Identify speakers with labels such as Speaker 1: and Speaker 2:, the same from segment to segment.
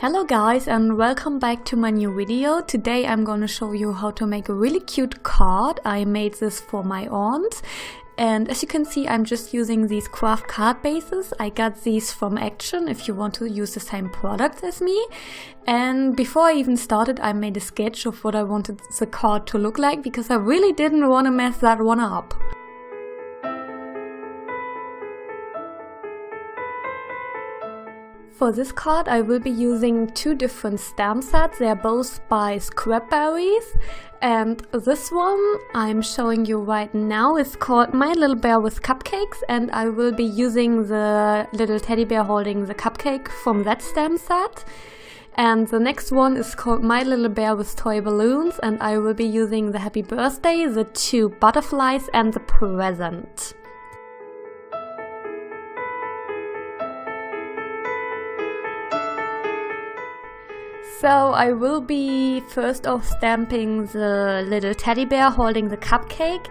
Speaker 1: Hello guys and welcome back to my new video. Today I'm gonna show you how to make a really cute card. I made this for my aunt, and as you can see I'm just using these craft card bases. I got these from Action if you want to use the same products as me. And before I even started I made a sketch of what I wanted the card to look like because I really didn't want to mess that one up. For this card I will be using two different stamp sets. They are both by Scrapberries, and this one I'm showing you right now is called My Little Bear with Cupcakes, and I will be using the little teddy bear holding the cupcake from that stamp set. And the next one is called My Little Bear with Toy Balloons, and I will be using the Happy Birthday, the two butterflies and the present. So I will be first off stamping the little teddy bear holding the cupcake,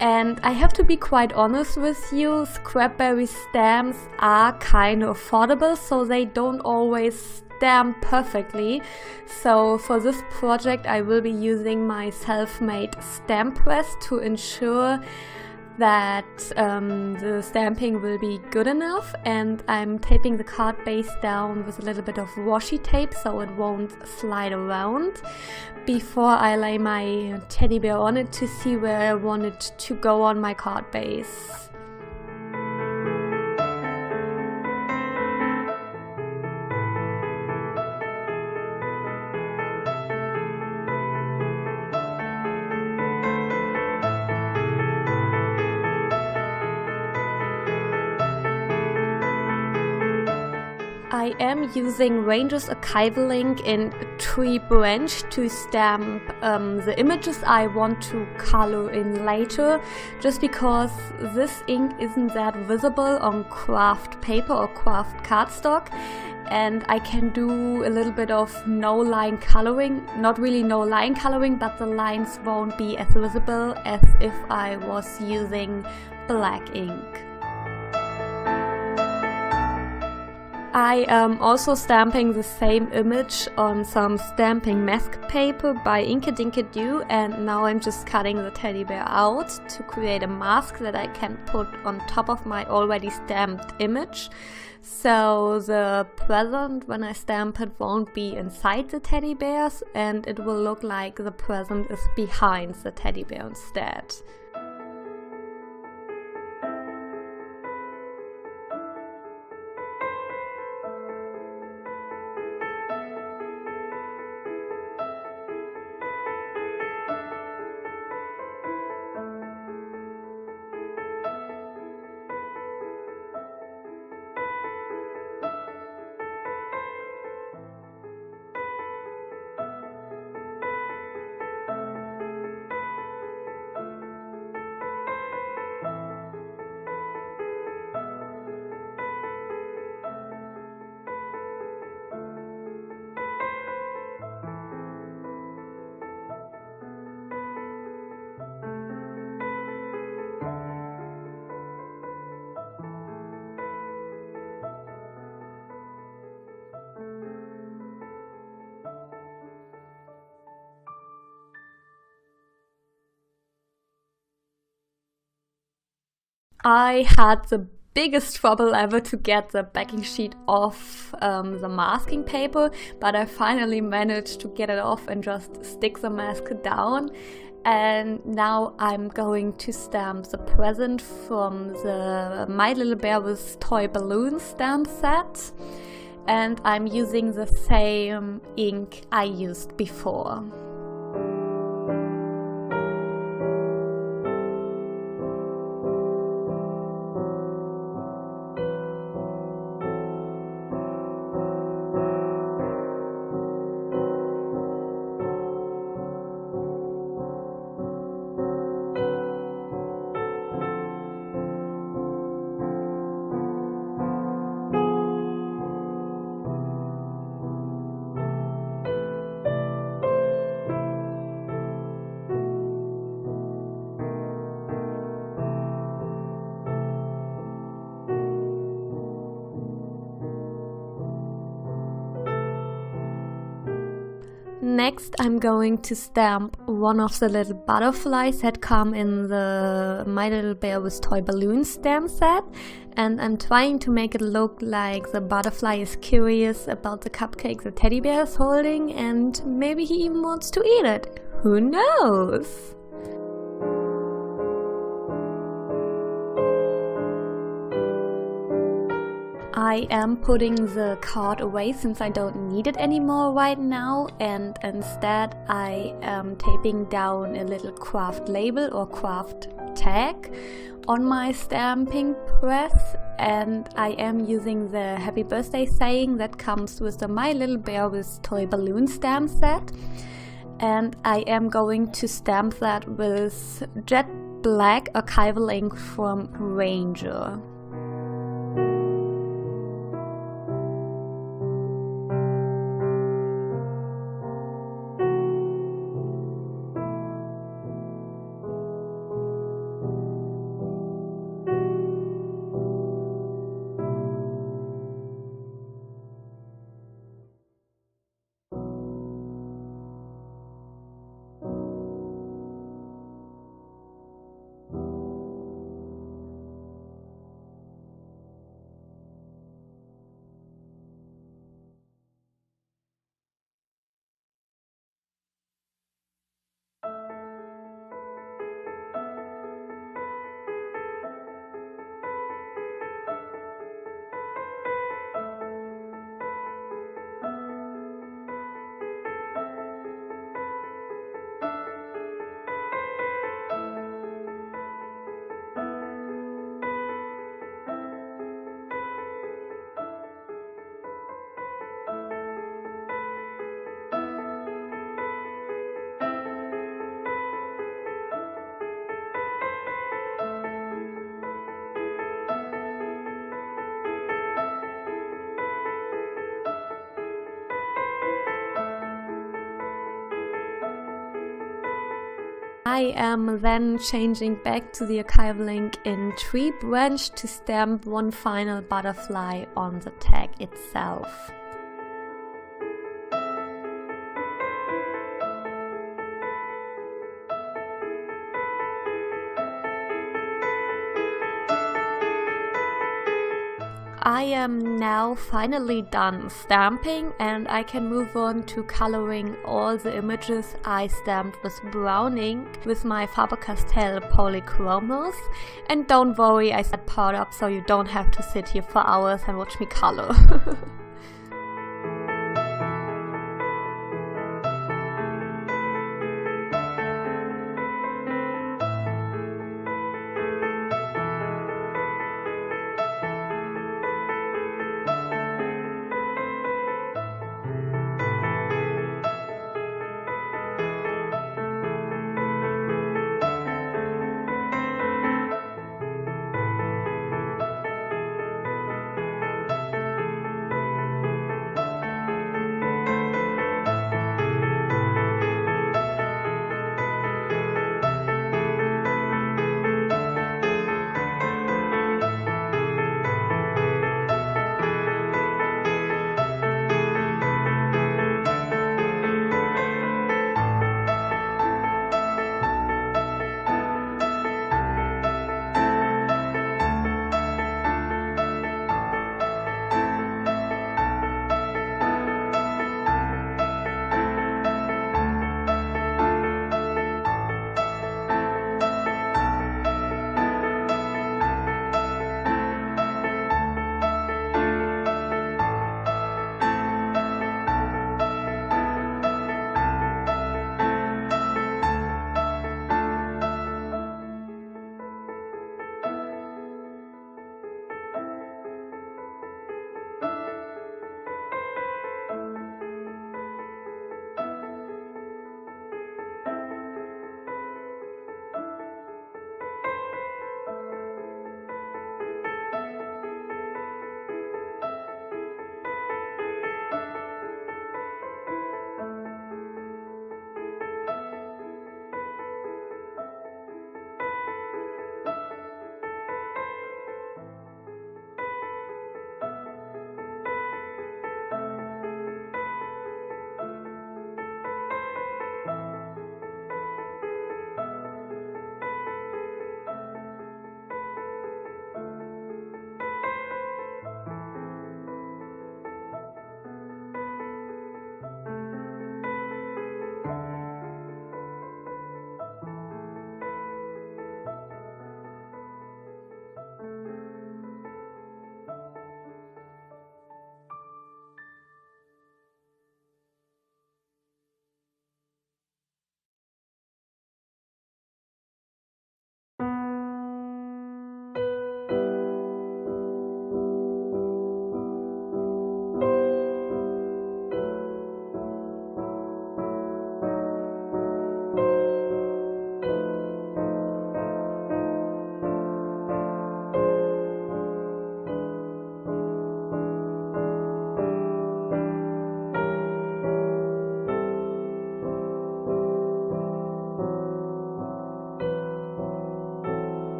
Speaker 1: and I have to be quite honest with you, Scrapberry stamps are kind of affordable, so they don't always stamp perfectly. So for this project I will be using my self-made stamp press to ensure that the stamping will be good enough, and I'm taping the card base down with a little bit of washi tape so it won't slide around before I lay my teddy bear on it to see where I want it to go on my card base. I am using Rangers Archival ink in Tree Branch to stamp the images I want to color in later, just because this ink isn't that visible on craft paper or craft cardstock, and I can do a little bit of no line coloring, not really no line coloring, but the lines won't be as visible as if I was using black ink. I am also stamping the same image on some stamping mask paper by Inkadinkado, and now I'm just cutting the teddy bear out to create a mask that I can put on top of my already stamped image. So the present, when I stamp it, won't be inside the teddy bears, and it will look like the present is behind the teddy bear instead. I had the biggest trouble ever to get the backing sheet off the masking paper, but I finally managed to get it off and just stick the mask down. And now I'm going to stamp the present from the My Little Bear with Toy Balloons stamp set, and I'm using the same ink I used before. Next, I'm going to stamp one of the little butterflies that come in the My Little Bear with Toy Balloons stamp set, and I'm trying to make it look like the butterfly is curious about the cupcake the teddy bear is holding, and maybe he even wants to eat it. Who knows? I am putting the card away since I don't need it anymore right now, and instead I am taping down a little craft label or craft tag on my stamping press, and I am using the happy birthday saying that comes with the My Little Bear with Toy Balloon stamp set, and I am going to stamp that with jet black archival ink from Ranger. I am then changing back to the archival ink in Tree Branch to stamp one final butterfly on the tag itself. I am now finally done stamping, and I can move on to coloring all the images I stamped with brown ink with my Faber-Castell Polychromos. And don't worry, I set part up so you don't have to sit here for hours and watch me color.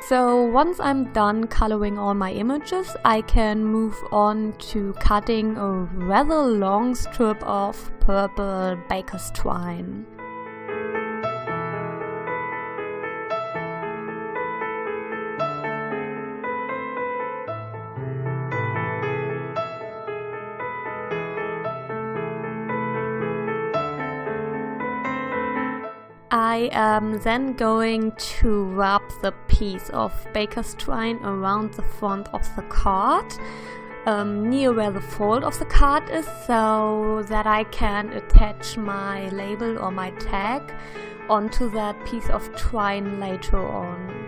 Speaker 1: So once I'm done coloring all my images, I can move on to cutting a rather long strip of purple baker's twine. I am then going to wrap the piece of baker's twine around the front of the card, near where the fold of the card is, so that I can attach my label or my tag onto that piece of twine later on.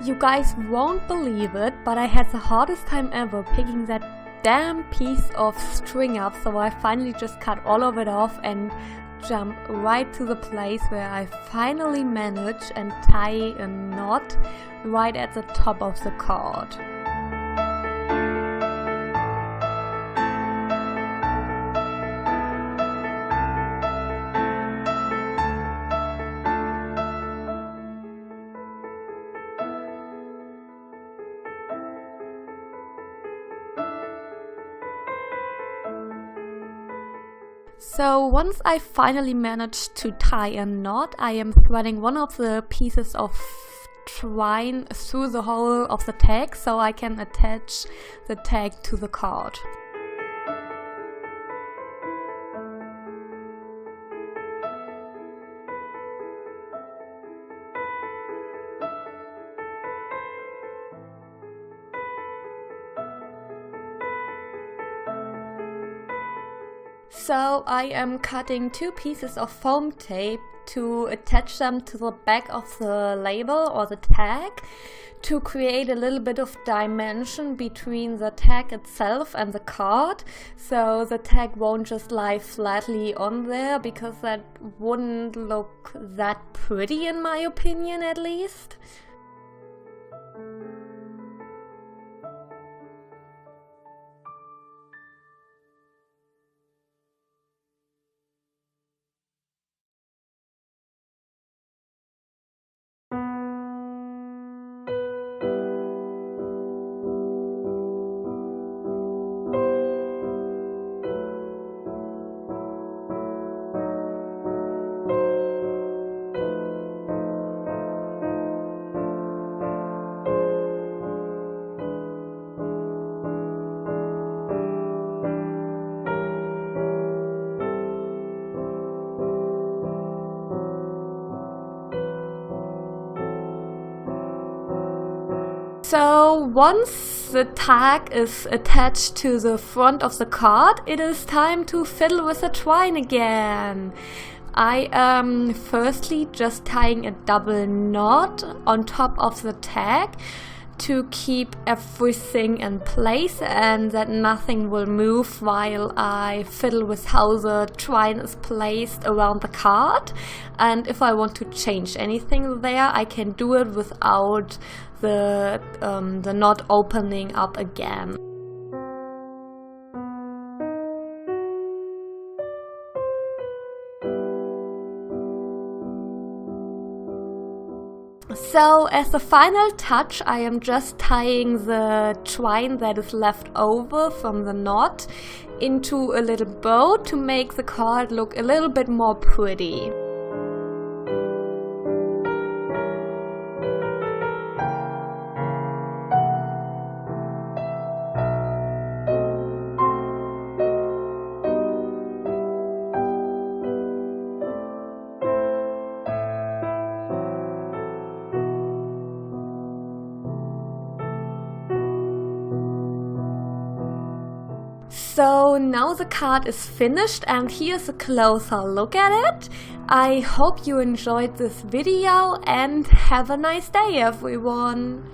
Speaker 1: You guys won't believe it, but I had the hardest time ever picking that damn piece of string up, so I finally just cut all of it off and jump right to the place where I finally managed and tie a knot right at the top of the card. So once I finally managed to tie a knot, I am threading one of the pieces of twine through the hole of the tag so I can attach the tag to the card. So I am cutting two pieces of foam tape to attach them to the back of the label or the tag to create a little bit of dimension between the tag itself and the card, so the tag won't just lie flatly on there, because that wouldn't look that pretty in my opinion, at least. So once the tag is attached to the front of the card, it is time to fiddle with the twine again. I am firstly just tying a double knot on top of the tag to keep everything in place and that nothing will move while I fiddle with how the twine is placed around the card. And if I want to change anything there, I can do it without the knot opening up again. So as the final touch, I am just tying the twine that is left over from the knot into a little bow to make the card look a little bit more pretty. So now the card is finished and here's a closer look at it. I hope you enjoyed this video and have a nice day, everyone!